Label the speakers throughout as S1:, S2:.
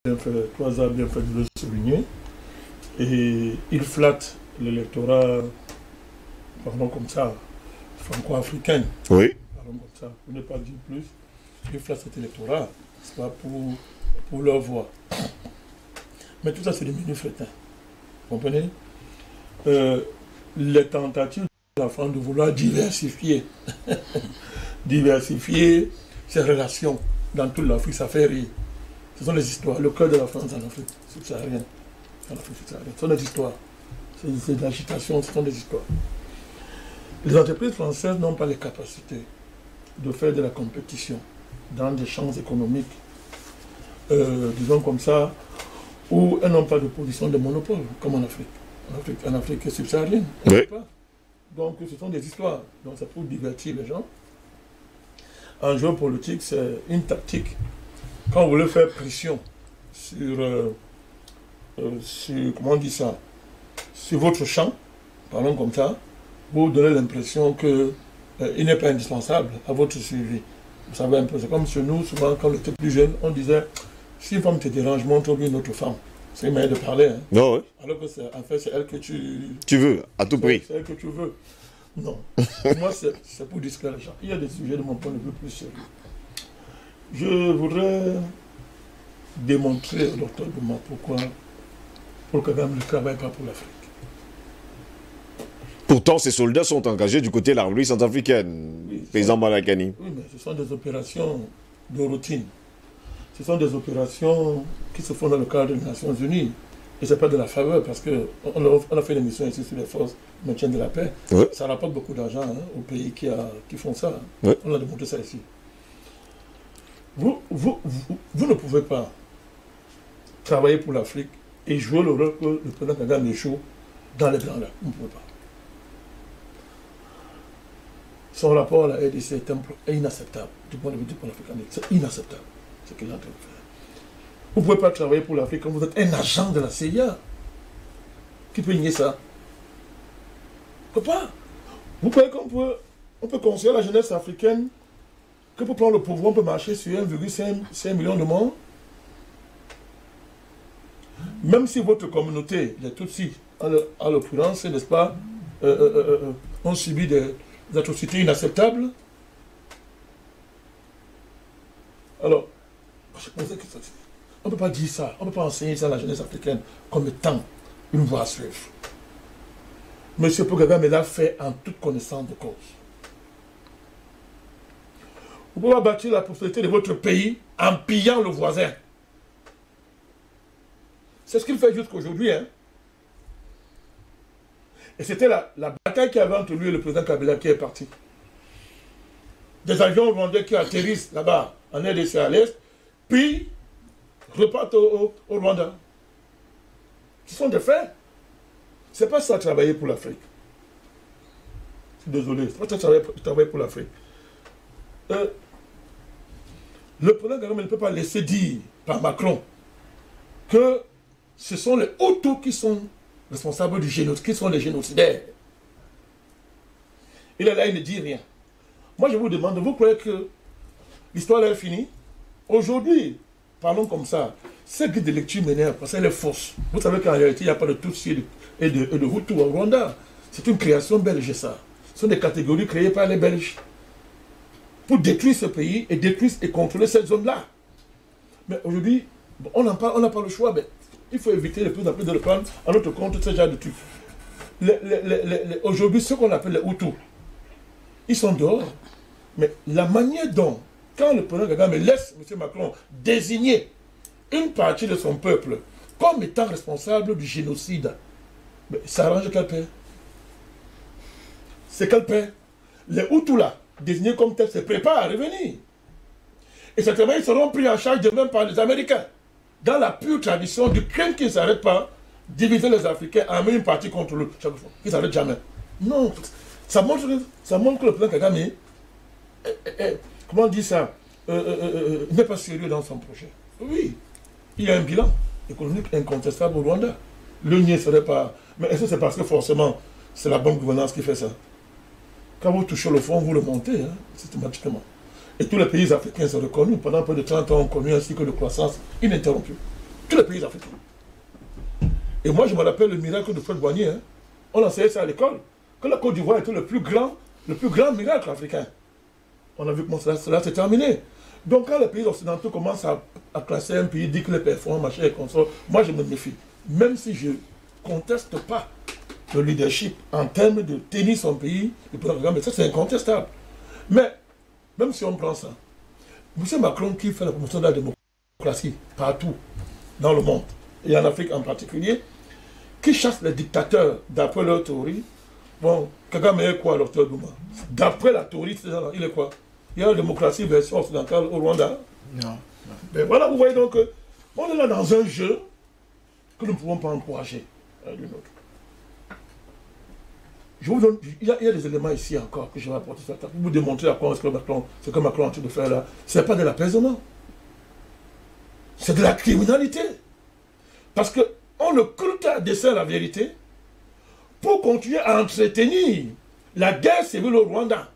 S1: bien fait, Toisa a bien fait de le souligner. Et il flatte l'électorat, pardon comme ça, franco-africain.
S2: Oui.
S1: Pardon comme ça, pour ne pas dire plus. Il flatte cet électorat, c'est pas pour leur voix. Mais tout ça, c'est des menus frétins. Vous comprenez? Les tentatives de la France de vouloir diversifier, diversifier ses relations dans toute l'Afrique, ça fait rire. Ce sont des histoires. Le cœur de la France en Afrique subsaharienne. En Afrique subsaharienne. Ce sont des histoires. C'est de l'agitation, ce sont des histoires. Les entreprises françaises n'ont pas les capacités de faire de la compétition dans des champs économiques, disons comme ça, où elles n'ont pas de position de monopole, comme en Afrique. En Afrique subsaharienne.
S2: Oui.
S1: Donc ce sont des histoires. Donc c'est pour divertir les gens. En géopolitique, c'est une tactique. Quand vous voulez faire pression sur comment on dit ça, sur votre champ, parlons comme ça, vous donnez l'impression qu'il n'est pas indispensable à votre suivi. Vous savez un peu, c'est comme chez nous, souvent quand on était plus jeune, on disait, si une femme te dérange, montre-lui une autre femme. C'est une manière de parler. Hein.
S2: Non, oui.
S1: Alors que en fait, c'est elle que tu
S2: veux, à tout prix.
S1: C'est elle que tu veux. Non. Moi, c'est pour distraire les gens. Il y a des sujets de mon point de vue plus sérieux. Je voudrais démontrer au docteur Gouma pourquoi Paul Kagame ne travaille pas pour l'Afrique.
S2: Pourtant, ces soldats sont engagés du côté de la République centrafricaine, oui, paysan Malakani.
S1: Oui, mais ce sont des opérations de routine. Ce sont des opérations qui se font dans le cadre des Nations Unies. Et ce n'est pas de la faveur, parce qu'on a fait des missions ici sur les forces de maintien de la paix. Oui. Ça rapporte beaucoup d'argent aux pays qui font ça. Oui. On a démontré ça ici. Vous ne pouvez pas travailler pour l'Afrique et jouer le rôle que le président Kagame joue dans les Grands Lacs. Vous ne pouvez pas. Son rapport à la RDC est inacceptable du point de vue du pan-africanisme. C'est inacceptable ce qu'il est en train de faire. Vous ne pouvez pas travailler pour l'Afrique quand vous êtes un agent de la CIA. Qui peut nier ça? On ne peut pas. Vous croyez qu'on peut conseiller la jeunesse africaine que pour prendre le pouvoir, on peut marcher sur 1,5 million de morts? Même si votre communauté, les Tutsis, en l'occurrence, n'est-ce pas, ont subi des atrocités inacceptables. Alors, on ne peut pas dire ça, on ne peut pas enseigner ça à la jeunesse africaine comme étant une voie à suivre. M. Paul Kagame l'a fait en toute connaissance de cause. Vous pouvez bâtir la prospérité de votre pays en pillant le voisin. C'est ce qu'il fait jusqu'aujourd'hui. Hein? Et c'était la bataille qui avait entre lui et le président Kabila qui est parti. Des avions rwandais qui atterrissent là-bas, en RDC à l'Est, puis repartent au Rwanda. Ce sont des faits. Ce n'est pas ça travailler pour l'Afrique. Je suis désolé, ce n'est pas ça travailler pour l'Afrique. Le président Kagame ne peut pas laisser dire par Macron que ce sont les Hutus qui sont responsables du génocide, qui sont les génocidaires. Il est là, il ne dit rien. Moi, je vous demande, vous croyez que l'histoire est finie? Aujourd'hui, parlons comme ça, cette guide de lecture m'énerve parce qu'elle est fausse. Vous savez qu'en réalité, il n'y a pas de Tutsi et de Hutu au Rwanda. C'est une création belge, ça. Ce sont des catégories créées par les Belges pour détruire ce pays et détruire et contrôler cette zone-là. Mais aujourd'hui, on n'a pas le choix. Mais il faut éviter de plus en plus de le prendre à notre compte, ce genre de trucs. Aujourd'hui, ce qu'on appelle les Hutus, ils sont dehors. Mais la manière dont, quand le président Kagame laisse M. Macron désigner une partie de son peuple comme étant responsable du génocide, ça arrange quel père? C'est quel père? Les Hutus là, désignés comme tels, se préparent à revenir. Et certainement, ils seront pris en charge de même par les Américains. Dans la pure tradition du crime qui ne s'arrête pas, diviser les Africains, amener une partie contre eux, chaque fois. Ils ne s'arrêtent jamais. Non, ça montre que le président Kagame, comment on dit ça, n'est pas sérieux dans son projet. Oui, il y a un bilan économique incontestable au Rwanda. Le nier serait pas... Mais est-ce que c'est parce que forcément, c'est la bonne gouvernance qui fait ça? Quand vous touchez le fond, vous le montez, hein, systématiquement. Et tous les pays africains sont reconnus. Pendant près de 30 ans, ont connu un cycle de croissance ininterrompu. Tous les pays africains. Et moi, je me rappelle le miracle de Fred Boigny. Hein. On enseignait ça à l'école. Que la Côte d'Ivoire était le plus grand miracle africain. On a vu comment cela s'est terminé. Donc, quand les pays occidentaux commencent à classer un pays, dire que les performances, machin et consort, moi, je me méfie. Même si je ne conteste pas le leadership en termes de tenir son pays, mais ça, c'est incontestable. Mais, même si on prend ça, M. Macron qui fait la promotion de la démocratie partout dans le monde, et en Afrique en particulier, qui chasse les dictateurs d'après leur théorie. Bon, Kagame est quoi, Dr Douma? D'après la théorie, il est quoi? Il y a la démocratie version occidentale au Rwanda. Non. Mais voilà, vous voyez donc, on est là dans un jeu que nous ne pouvons pas encourager l'une autre. Je vous donne, il y a des éléments ici encore que je vais apporter pour vous démontrer à quoi ce que Macron est en train de faire là. Ce n'est pas de l'apaisement. C'est de la criminalité. Parce qu'on occulte à dessein la vérité pour continuer à entretenir la guerre civile au Rwanda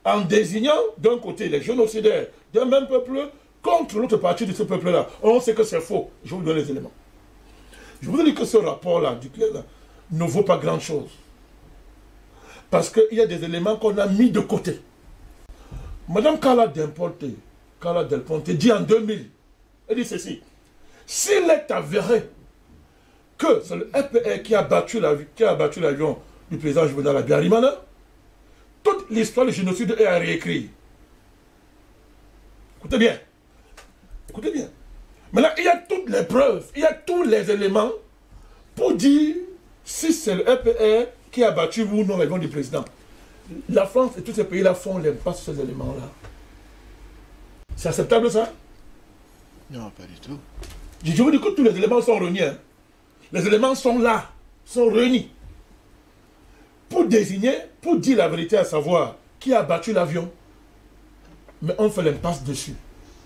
S1: en désignant d'un côté les génocidaires d'un même peuple contre l'autre partie de ce peuple-là. On sait que c'est faux. Je vous donne les éléments. Je vous dis que ce rapport-là, du clair, ne vaut pas grand-chose. Parce qu'il y a des éléments qu'on a mis de côté. Madame Carla Del Ponte dit en 2000, elle dit ceci: s'il est avéré que c'est le FPR qui a battu l'avion du président Juvenal Habyarimana, toute l'histoire du génocide est à réécrire. Écoutez bien. Écoutez bien. Maintenant, il y a toutes les preuves, il y a tous les éléments pour dire si c'est le FPR qui a battu ou non l'avion du président. La France et tous ces pays-là font l'impasse sur ces éléments-là. C'est acceptable ça?
S3: Non, pas du tout.
S1: Je vous dis que tous les éléments sont réunis. Hein. Les éléments sont là, sont réunis. Pour désigner, pour dire la vérité, à savoir qui a battu l'avion. Mais on fait l'impasse dessus,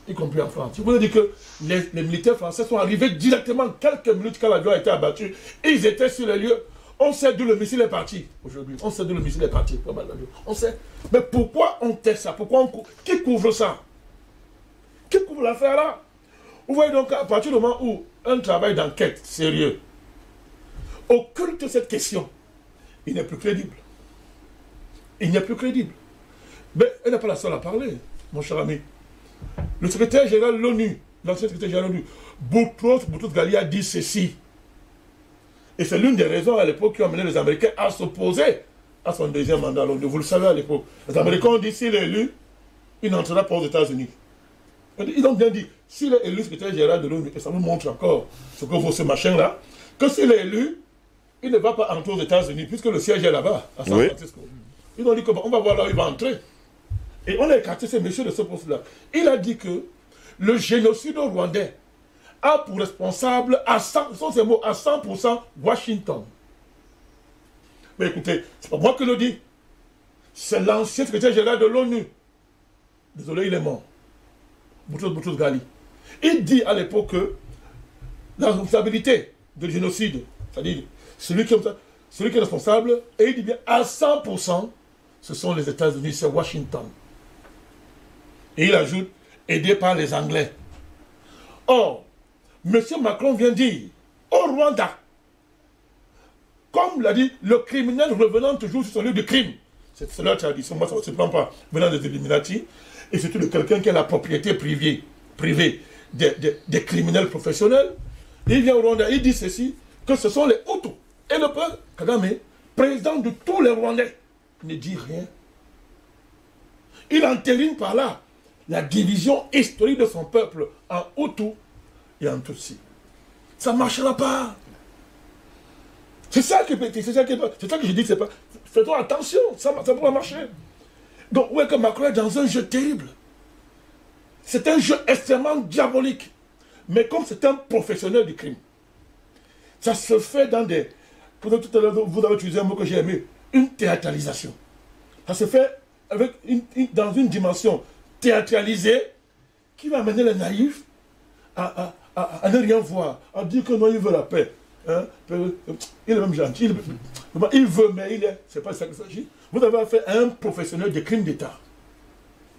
S1: y compris en France. Je vous dis que les militaires français sont arrivés directement quelques minutes quand l'avion a été abattu. Ils étaient sur les lieux. On sait d'où le missile est parti aujourd'hui. On sait d'où le missile est parti. On sait. Mais pourquoi on tait ça? Pourquoi qui couvre ça? Qui couvre l'affaire là? Vous voyez donc, à partir du moment où un travail d'enquête sérieux occulte cette question, il n'est plus crédible. Il n'est plus crédible. Mais elle n'est pas la seule à parler, mon cher ami. Le secrétaire général de l'ONU, l'ancien secrétaire général de l'ONU, Boutros-Ghali a dit ceci. Et c'est l'une des raisons à l'époque qui ont amené les Américains à s'opposer à son deuxième mandat. Vous le savez à l'époque. Les Américains ont dit s'il est élu, il n'entrera pas aux États-Unis. Ils ont bien dit, s'il est élu secrétaire général de l'ONU, et ça vous montre encore ce que vaut ce machin-là, que s'il est élu, il ne va pas entrer aux États-Unis, puisque le siège est là-bas, à San Francisco. Ils ont dit qu'on va voir là où il va entrer. Et on a écarté ce monsieur de ce poste-là. Il a dit que le génocide rwandais a pour responsable, à 100% Washington. Mais écoutez, c'est pas moi qui le dis. C'est l'ancien secrétaire général de l'ONU. Désolé, il est mort. Boutros-Ghali. Il dit à l'époque que la responsabilité du génocide, c'est-à-dire celui qui est responsable, et il dit bien à 100%, ce sont les États-Unis, c'est Washington. Et il ajoute, aidé par les Anglais. Or, M. Macron vient dire, au Rwanda, comme l'a dit, le criminel revenant toujours sur son lieu de crime. C'est leur tradition, moi ça ne se prend pas, venant des Illuminati, et surtout de quelqu'un qui a la propriété privée des criminels professionnels. Il vient au Rwanda, il dit ceci, que ce sont les Hutus. Et le peuple, Kagame, président de tous les Rwandais, ne dit rien. Il entérine par là la division historique de son peuple en Hutu et en Tutsi. Ça ne marchera pas. C'est ça que je dis, c'est pas. Fais-toi attention, ça ne pourra marcher. Donc, ouais, que Macron est dans un jeu terrible. C'est un jeu extrêmement diabolique. Mais comme c'est un professionnel du crime, ça se fait dans des... Tout à l'heure, vous avez utilisé un mot que j'ai aimé, une théâtralisation. Ça se fait avec dans une dimension théâtralisée qui va amener les naïfs à ne rien voir, à dire que non, il veut la paix. Hein? Il est même gentil, il veut, mais il est... C'est pas ça qu'il s'agit. Vous avez affaire à un professionnel de crime d'État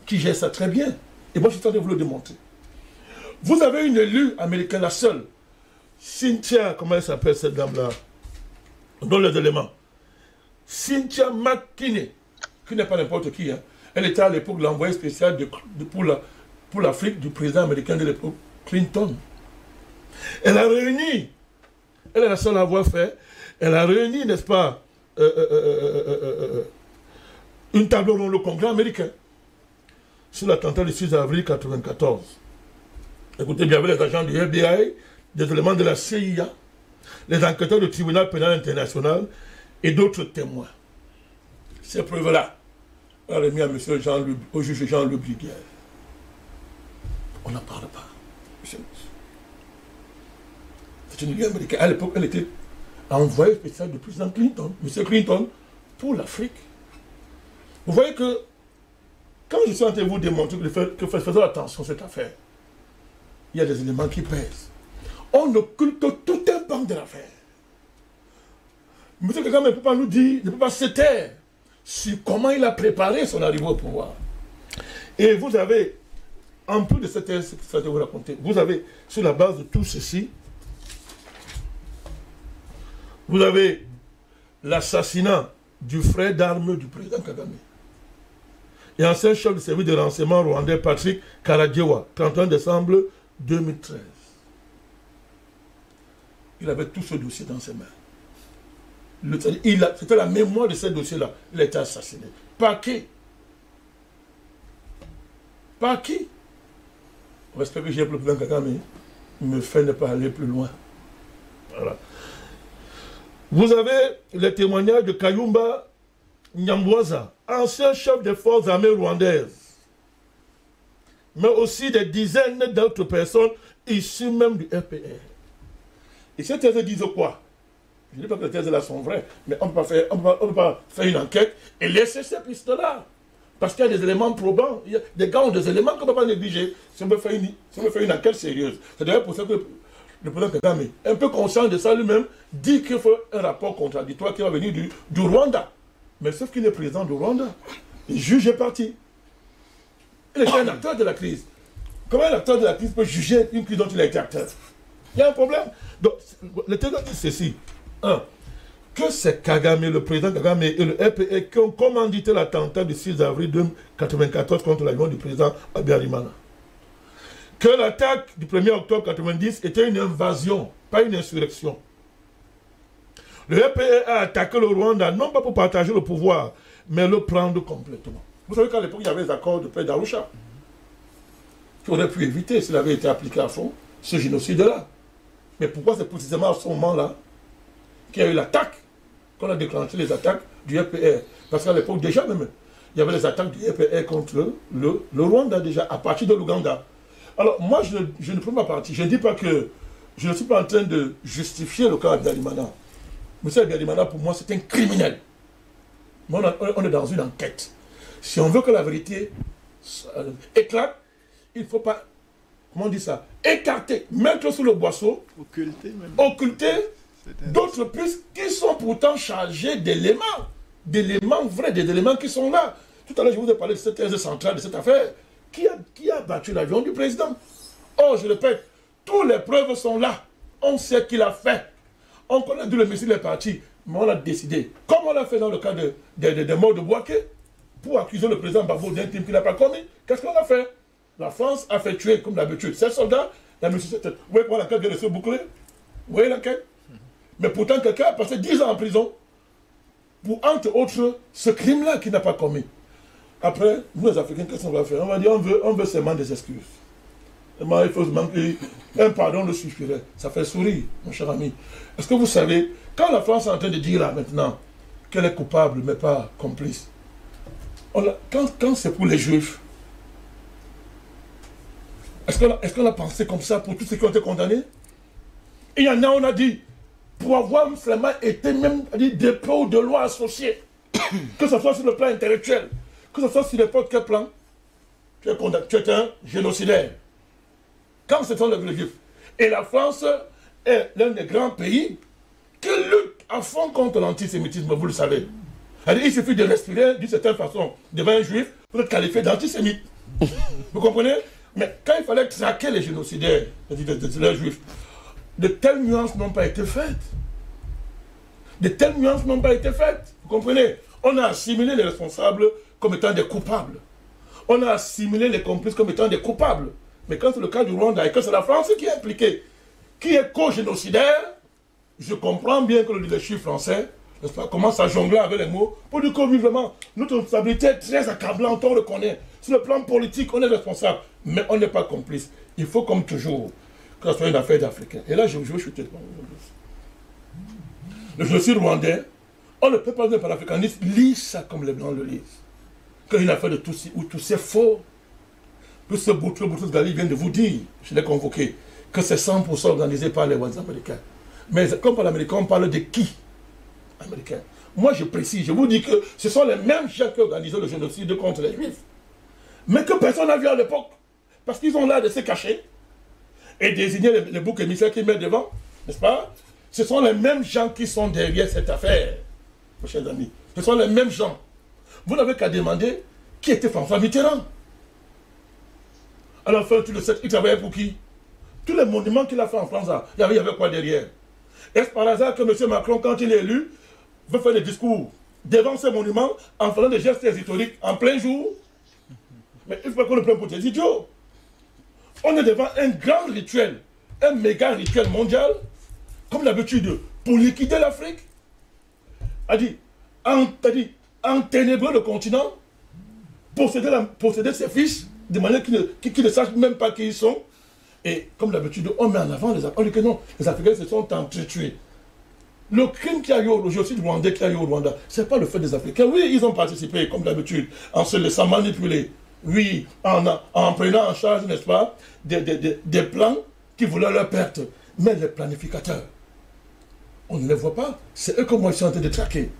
S1: qui gère ça très bien. Et moi, je suis en train de vous le démontrer. Vous avez une élue américaine, la seule, Cynthia, comment elle s'appelle cette dame-là? Donne les éléments. Cynthia McKinney, qui n'est pas n'importe qui, hein. Elle était à l'époque l'envoyée spéciale pour l'Afrique du président américain de l'époque, Clinton. Elle a réuni, elle est la seule à avoir fait, elle a réuni, n'est-ce pas, une table ronde au Congrès américain sur l'attentat du 6 avril 1994. Écoutez bien, il y avait les agents du FBI, des éléments de la CIA, les enquêteurs du tribunal pénal international et d'autres témoins. Ces preuves-là, on a remis à au juge Jean-Luc Bruguière. On n'en parle pas. C'est une ligue américaine. À l'époque, elle était envoyée spéciale du président Clinton, M. Clinton, pour l'Afrique. Vous voyez que, quand je suis en train de vous démontrer que faisons attention à cette affaire, il y a des éléments qui pèsent. On occulte tout un pan de l'affaire. M. Kagame ne peut pas nous dire, ne peut pas se taire sur comment il a préparé son arrivée au pouvoir. Et vous avez, en plus de ce que je vais vous raconter, vous avez, sur la base de tout ceci, vous avez l'assassinat du frère d'armes du président Kagame. Et ancien chef du service de renseignement rwandais Patrick Karadjewa, 31 décembre 2013. Il avait tout ce dossier dans ses mains. C'était la mémoire de ce dossier-là. Il a été assassiné. Par qui? Par qui? On respecte que j'ai le président Kagame, il me fait ne pas aller plus loin. Voilà. Vous avez le témoignage de Kayumba Nyambwaza, ancien chef des forces armées rwandaises, mais aussi des dizaines d'autres personnes issues même du RPR. Et ces thèses disent quoi? Je ne dis pas que les thèses là sont vraies, mais on ne peut pas faire une enquête et laisser ces pistes-là. Parce qu'il y a des éléments probants, il y a des gars ont des éléments qu'on ne peut pas négliger si on veut faire une enquête sérieuse. C'est d'ailleurs pour ça que le président Kagame, un peu conscient de ça lui-même, dit qu'il faut un rapport contradictoire qui va venir du Rwanda. Mais sauf qu'il est président du Rwanda. Il juge est parti. Il est un acteur de la crise. Comment un acteur de la crise peut juger une crise dont il a été acteur? Il y a un problème. Donc, le témoin dit ceci. Un, que c'est Kagame, le président Kagame et le RPR qui ont commandité l'attentat du 6 avril 1994 contre l'avion du président Habyarimana. Que l'attaque du 1er octobre 1990 était une invasion, pas une insurrection. Le RPR a attaqué le Rwanda, non pas pour partager le pouvoir, mais le prendre complètement. Vous savez qu'à l'époque, il y avait les accords de paix d'Arusha, qui auraient pu éviter, s'il avait été appliqué à fond, ce génocide-là. Mais pourquoi c'est précisément à ce moment-là qu'il y a eu l'attaque, qu'on a déclenché les attaques du RPR? Parce qu'à l'époque, déjà même, il y avait les attaques du RPR contre le Rwanda, déjà, à partir de l'Ouganda. Alors, moi, je ne prends pas parti. Je ne dis pas que je ne suis pas en train de justifier le cas Habyarimana. M. Habyarimana, pour moi, c'est un criminel. Mais on est dans une enquête. Si on veut que la vérité éclate, il ne faut pas, comment on dit ça, écarter, mettre sous le boisseau, occulter d'autres pistes qui sont pourtant chargées d'éléments vrais, des éléments qui sont là. Tout à l'heure, je vous ai parlé de cette thèse centrale, de cette affaire. Qui a battu l'avion du président? Oh, je répète, toutes les preuves sont là. On sait qui l'a fait. On connaît d'où le missile est parti, mais on a décidé, comme on l'a fait dans le cas des morts de Bouaké, pour accuser le président Gbagbo d'un crime qu'il n'a pas commis. Qu'est-ce qu'on a fait? La France a fait tuer, comme d'habitude, 7 soldats. La mission, vous voyez comment l'enquête vient de se boucler? Vous voyez l'enquête? Mais pourtant, quelqu'un a passé 10 ans en prison pour, entre autres, ce crime-là qu'il n'a pas commis. Après, nous les Africains, qu'est-ce qu'on va faire? On va dire, on veut seulement des excuses. Il faut manquer un pardon le suffirait. Ça fait sourire, mon cher ami. Est-ce que vous savez, quand la France est en train de dire là maintenant qu'elle est coupable mais pas complice, quand c'est pour les Juifs, est-ce qu'on a pensé comme ça pour tous ceux qui ont été condamnés? Et il y en a, on a dit, pour avoir seulement été même dépôt de loi associé, que ce soit sur le plan intellectuel, que ce soit sur n'importe quel plan, tu es un génocidaire. Quand ce sont les Juifs. Et la France est l'un des grands pays qui lutte à fond contre l'antisémitisme, vous le savez. Il suffit de respirer d'une certaine façon devant un juif pour être qualifié d'antisémite. Vous comprenez? Mais quand il fallait traquer les génocidaires, les juifs, de telles nuances n'ont pas été faites. De telles nuances n'ont pas été faites. Vous comprenez? On a assimilé les responsables comme étant des coupables. On a assimilé les complices comme étant des coupables. Mais quand c'est le cas du Rwanda et que c'est la France qui est impliquée, qui est co-génocidaire, je comprends bien que le leadership français commence à jongler avec les mots pour dire que vraiment, notre responsabilité est très accablante, on le connaît. Sur le plan politique, on est responsable, mais on n'est pas complice. Il faut, comme toujours, que ce soit une affaire d'Africains. Et là, je veux chuter. Le génocide rwandais, on ne peut pas dire par l'africanisme, lise ça comme les Blancs le lisent. Quand une affaire de Tutsi ou tout c'est faux. Tout ce Boutros Ghali vient de vous dire, je l'ai convoqué, que c'est 100% organisé par les Américains. Mais comme par l'Américain, on parle de qui? Américains. Moi, je précise, je vous dis que ce sont les mêmes gens qui organisent le génocide contre les Juifs. Mais que personne n'a vu à l'époque. Parce qu'ils ont l'air de se cacher et désigner les boucs émissaires qu'ils mettent devant, n'est-ce pas? Ce sont les mêmes gens qui sont derrière cette affaire, mes chers amis. Ce sont les mêmes gens. Vous n'avez qu'à demander qui était François Mitterrand. À la fin, tu le sais, il travaillait pour qui? Tous les monuments qu'il a fait en France, il y avait quoi derrière? Est-ce par hasard que M. Macron, quand il est élu, veut faire des discours devant ces monuments en faisant des gestes historiques en plein jour? Mais il faut pas qu'on le prenne pour des idiots. On est devant un grand rituel, un méga rituel mondial, comme d'habitude, pour liquider l'Afrique. Enténébrer le continent, posséder ses fils, de manière qu'ils ne sachent même pas qui ils sont. Et comme d'habitude, on met en avant les Africains. On dit que non, les Africains se sont entretués. Le crime qu'il y a eu au génocide rwandais qu'il y a eu au Rwanda, ce n'est pas le fait des Africains. Oui, ils ont participé, comme d'habitude, en se laissant manipuler. Oui, en prenant en charge, n'est-ce pas, des plans qui voulaient leur perte. Mais les planificateurs, on ne les voit pas. C'est eux que moi je suis en train de traquer.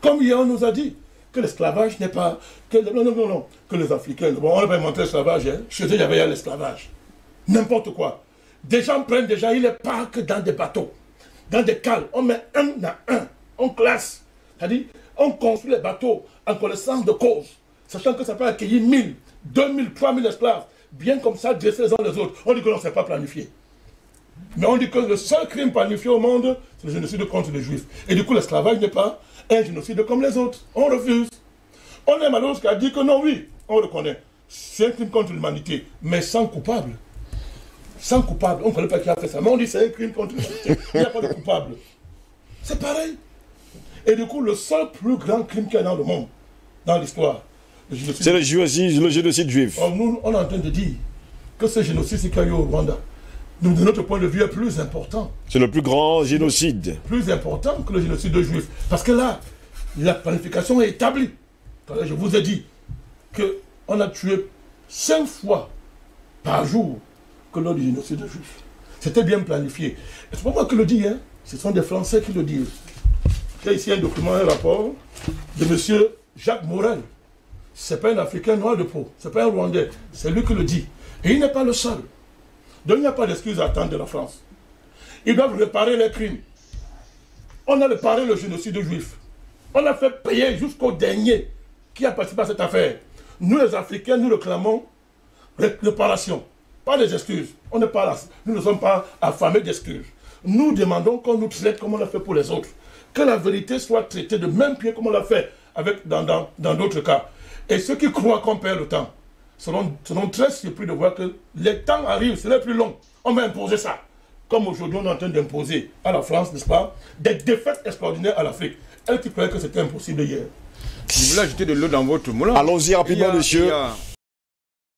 S1: Comme hier, on nous a dit que l'esclavage n'est pas... Non, que les Africains... Bon, on n'a pas inventé l'esclavage, hein. Chez eux, il y avait l'esclavage. N'importe quoi. Des gens prennent déjà, ils les parquent dans des bateaux, dans des cales. On met un à un, on classe. C'est-à-dire, on construit les bateaux en connaissance de cause, sachant que ça peut accueillir 1000, 2000, 3000 esclaves, bien comme ça, dresser les uns les autres. On dit que non, c'est pas planifié. Mais on dit que le seul crime planifié au monde, c'est le génocide contre les Juifs. Et du coup, l'esclavage n'est pas un génocide comme les autres. On refuse. On est malheureux qui a dit que non, oui, on reconnaît. C'est un crime contre l'humanité, mais sans coupable. Sans coupable. On ne connaît pas qui a fait ça. Mais on dit que c'est un crime contre l'humanité. Il n'y a pas de coupable. C'est pareil. Et du coup, le seul plus grand crime qu'il y a dans le monde, dans l'histoire,
S2: c'est le génocide juif.
S1: Nous, on est en train de dire que ce génocide qu'il y a eu au Rwanda, de notre point de vue, est plus important.
S2: C'est le plus grand génocide.
S1: Plus important que le génocide de Juifs. Parce que là, la planification est établie. Je vous ai dit qu'on a tué 5 fois par jour que lors du génocide de Juifs. C'était bien planifié. C'est pas moi qui le dis, hein. Ce sont des Français qui le disent. J'ai ici un document, un rapport de M. Jacques Morel. Ce n'est pas un Africain noir de peau, ce n'est pas un Rwandais, c'est lui qui le dit. Et il n'est pas le seul. Donc il n'y a pas d'excuse à attendre de la France. Ils doivent réparer les crimes. On a réparé le génocide juif. On a fait payer jusqu'au dernier qui a participé à cette affaire. Nous les Africains, nous réclamons réparation, pas des excuses. On n'est pas là. Nous ne sommes pas affamés d'excuses. Nous demandons qu'on nous traite comme on l'a fait pour les autres. Que la vérité soit traitée de même pied comme on l'a fait dans d'autres cas. Et ceux qui croient qu'on perd le temps seront très surpris de voir que les temps arrivent, c'est les plus long. On va imposer ça. Comme aujourd'hui, on est en train d'imposer à la France, n'est-ce pas, des défaites extraordinaires à l'Afrique. Elle qui croyait que c'était impossible hier.
S3: Vous voulez ajouter de l'eau dans votre moulin?
S2: Allons-y rapidement, monsieur.